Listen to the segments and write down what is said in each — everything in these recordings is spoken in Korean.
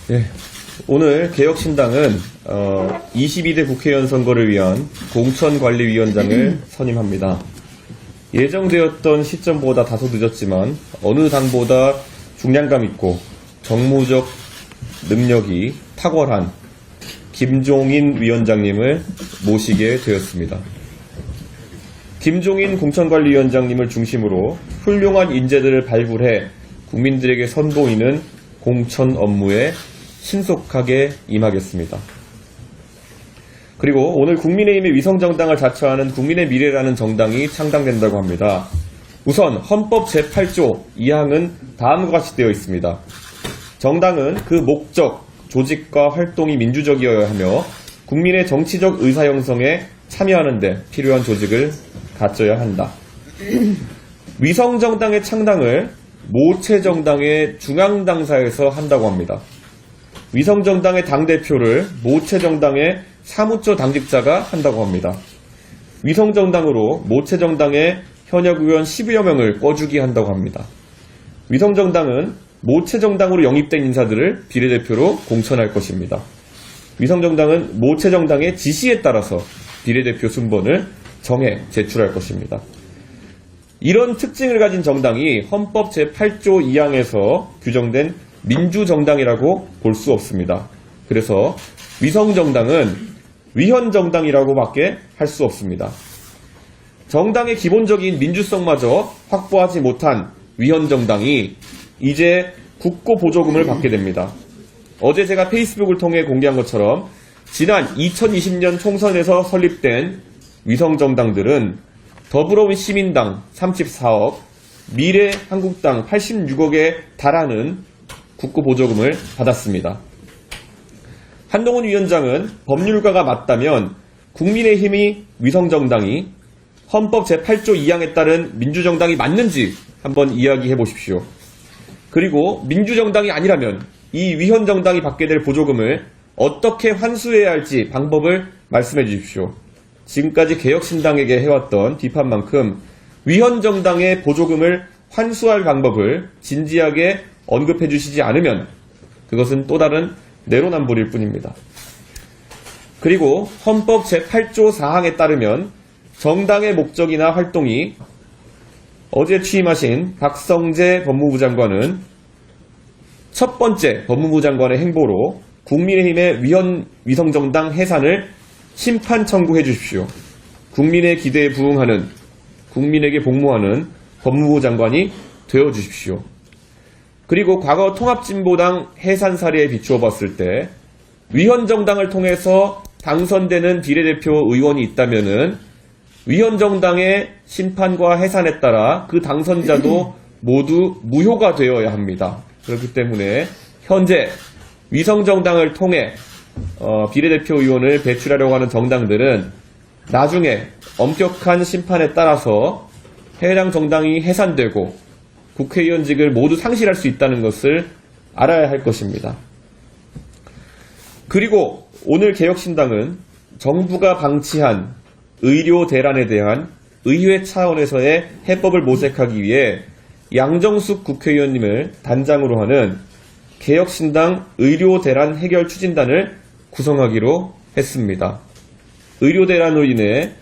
네, 오늘 개혁신당은 22대 국회의원 선거를 위한 공천관리위원장을 선임합니다. 예정되었던 시점보다 다소 늦었지만 어느 당보다 중량감 있고 정무적 능력이 탁월한 김종인 위원장님을 모시게 되었습니다. 김종인 공천관리위원장님을 중심으로 훌륭한 인재들을 발굴해 국민들에게 선보이는 공천 업무에 신속하게 임하겠습니다. 그리고 오늘 국민의힘의 위성정당을 자처하는 국민의 미래라는 정당이 창당된다고 합니다. 우선 헌법 제8조 2항은 다음과 같이 되어 있습니다. 정당은 그 목적, 조직과 활동이 민주적이어야 하며 국민의 정치적 의사 형성에 참여하는 데 필요한 조직을 갖춰야 한다. 위성정당의 창당을 모체정당의 중앙당사에서 한다고 합니다. 위성정당의 당대표를 모체정당의 사무처 당직자가 한다고 합니다. 위성정당으로 모체정당의 현역 의원 10여 명을 꺼주기 한다고 합니다. 위성정당은 모체정당으로 영입된 인사들을 비례대표로 공천할 것입니다. 위성정당은 모체정당의 지시에 따라서 비례대표 순번을 정해 제출할 것입니다. 이런 특징을 가진 정당이 헌법 제8조 2항에서 규정된 민주정당이라고 볼 수 없습니다. 그래서 위성정당은 위헌정당이라고밖에 할 수 없습니다. 정당의 기본적인 민주성마저 확보하지 못한 위헌정당이 이제 국고보조금을 받게 됩니다. 어제 제가 페이스북을 통해 공개한 것처럼 지난 2020년 총선에서 설립된 위성정당들은 더불어시민당 34억, 미래한국당 86억에 달하는 국고보조금을 받았습니다. 한동훈 위원장은 법률가가 맞다면 국민의힘이 위성정당이 헌법 제8조 2항에 따른 민주정당이 맞는지 한번 이야기해 보십시오. 그리고 민주정당이 아니라면 이 위헌정당이 받게 될 보조금을 어떻게 환수해야 할지 방법을 말씀해 주십시오. 지금까지 개혁신당에게 해왔던 비판만큼 위헌정당의 보조금을 환수할 방법을 진지하게 언급해 주시지 않으면 그것은 또 다른 내로남불일 뿐입니다. 그리고 헌법 제8조 4항에 따르면 정당의 목적이나 활동이 어제 취임하신 박성재 법무부 장관은 첫 번째 법무부 장관의 행보로 국민의힘의 위성정당 해산을 심판 청구해 주십시오. 국민의 기대에 부응하는, 국민에게 복무하는 법무부 장관이 되어 주십시오. 그리고 과거 통합진보당 해산 사례에 비추어 봤을 때 위헌정당을 통해서 당선되는 비례대표 의원이 있다면은 위헌정당의 심판과 해산에 따라 그 당선자도 모두 무효가 되어야 합니다. 그렇기 때문에 현재 위성정당을 통해 비례대표 의원을 배출하려고 하는 정당들은 나중에 엄격한 심판에 따라서 해당 정당이 해산되고 국회의원직을 모두 상실할 수 있다는 것을 알아야 할 것입니다. 그리고 오늘 개혁신당은 정부가 방치한 의료 대란에 대한 의회 차원에서의 해법을 모색하기 위해 양정숙 국회의원님을 단장으로 하는 개혁신당 의료 대란 해결 추진단을 구성하기로 했습니다. 의료 대란으로 인해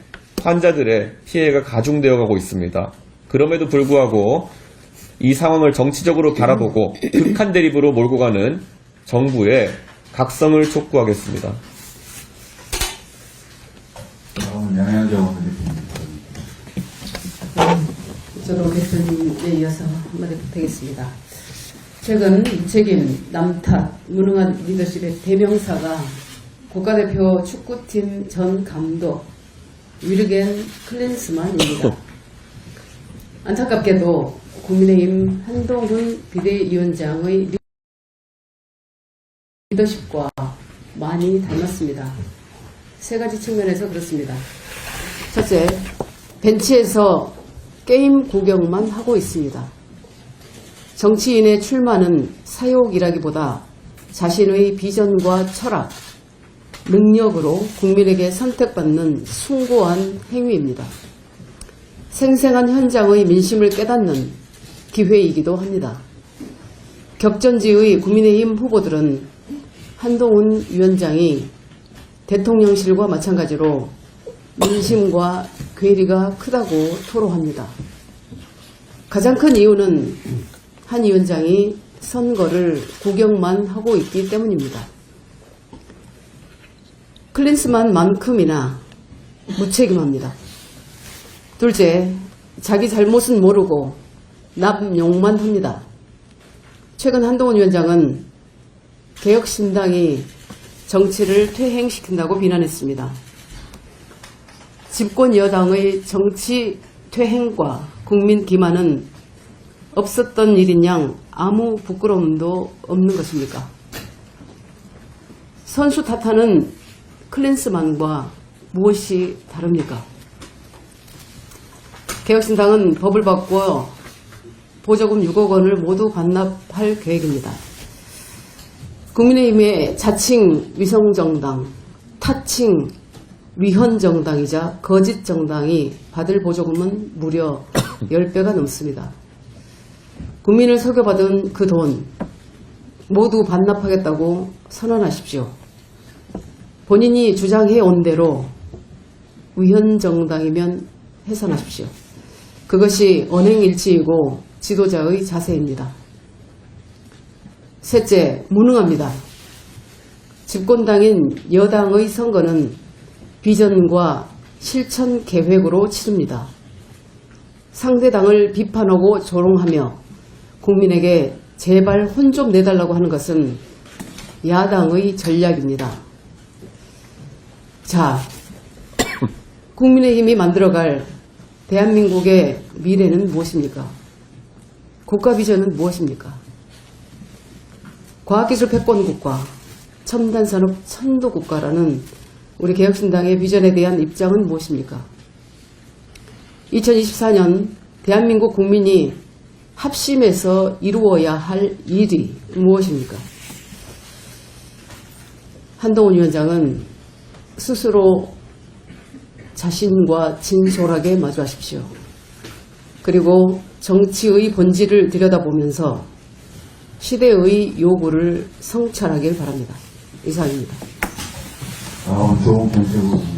환자들의 피해가 가중되어 가고 있습니다. 그럼에도 불구하고 이 상황을 정치적으로 바라보고 극한 대립으로 몰고 가는 정부의 각성을 촉구하겠습니다. 저도 대표님에 이어서 한마디 부탁드리겠습니다. 최근 책임, 남탓, 무능한 리더십의 대명사가 국가대표 축구팀 전 감독 위르겐 클린스만입니다. 안타깝게도 국민의힘 한동훈 비대위원장의 리더십과 많이 닮았습니다. 세 가지 측면에서 그렇습니다. 첫째, 벤치에서 게임 구경만 하고 있습니다. 정치인의 출마는 사욕이라기보다 자신의 비전과 철학, 능력으로 국민에게 선택받는 숭고한 행위입니다. 생생한 현장의 민심을 깨닫는 기회이기도 합니다. 격전지의 국민의힘 후보들은 한동훈 위원장이 대통령실과 마찬가지로 민심과 괴리가 크다고 토로합니다. 가장 큰 이유는 한 위원장이 선거를 구경만 하고 있기 때문입니다. 클린스만만큼이나 무책임합니다. 둘째, 자기 잘못은 모르고 남 욕만 합니다. 최근 한동훈 위원장은 개혁신당이 정치를 퇴행시킨다고 비난했습니다. 집권 여당의 정치 퇴행과 국민 기만은 없었던 일인 양 아무 부끄러움도 없는 것입니까? 선수 탓하는 클린스만과 무엇이 다릅니까? 개혁신당은 법을 바꾸어 보조금 6억 원을 모두 반납할 계획입니다. 국민의힘의 자칭 위성정당, 타칭 위헌정당이자 거짓정당이 받을 보조금은 무려 10배가 넘습니다. 국민을 속여받은 그 돈 모두 반납하겠다고 선언하십시오. 본인이 주장해온 대로 위헌정당이면 해산하십시오. 그것이 언행일치이고 지도자의 자세입니다. 셋째, 무능합니다. 집권당인 여당의 선거는 비전과 실천 계획으로 치릅니다. 상대당을 비판하고 조롱하며 국민에게 제발 혼 좀 내달라고 하는 것은 야당의 전략입니다. 자, 국민의힘이 만들어갈 대한민국의 미래는 무엇입니까? 국가 비전은 무엇입니까? 과학기술 패권국가, 첨단산업 선도국가라는 우리 개혁신당의 비전에 대한 입장은 무엇입니까? 2024년 대한민국 국민이 합심해서 이루어야 할 일이 무엇입니까? 한동훈 위원장은 스스로 자신과 진솔하게 마주하십시오. 그리고 정치의 본질을 들여다보면서 시대의 요구를 성찰하길 바랍니다. 이상입니다. 좋은 컨셉을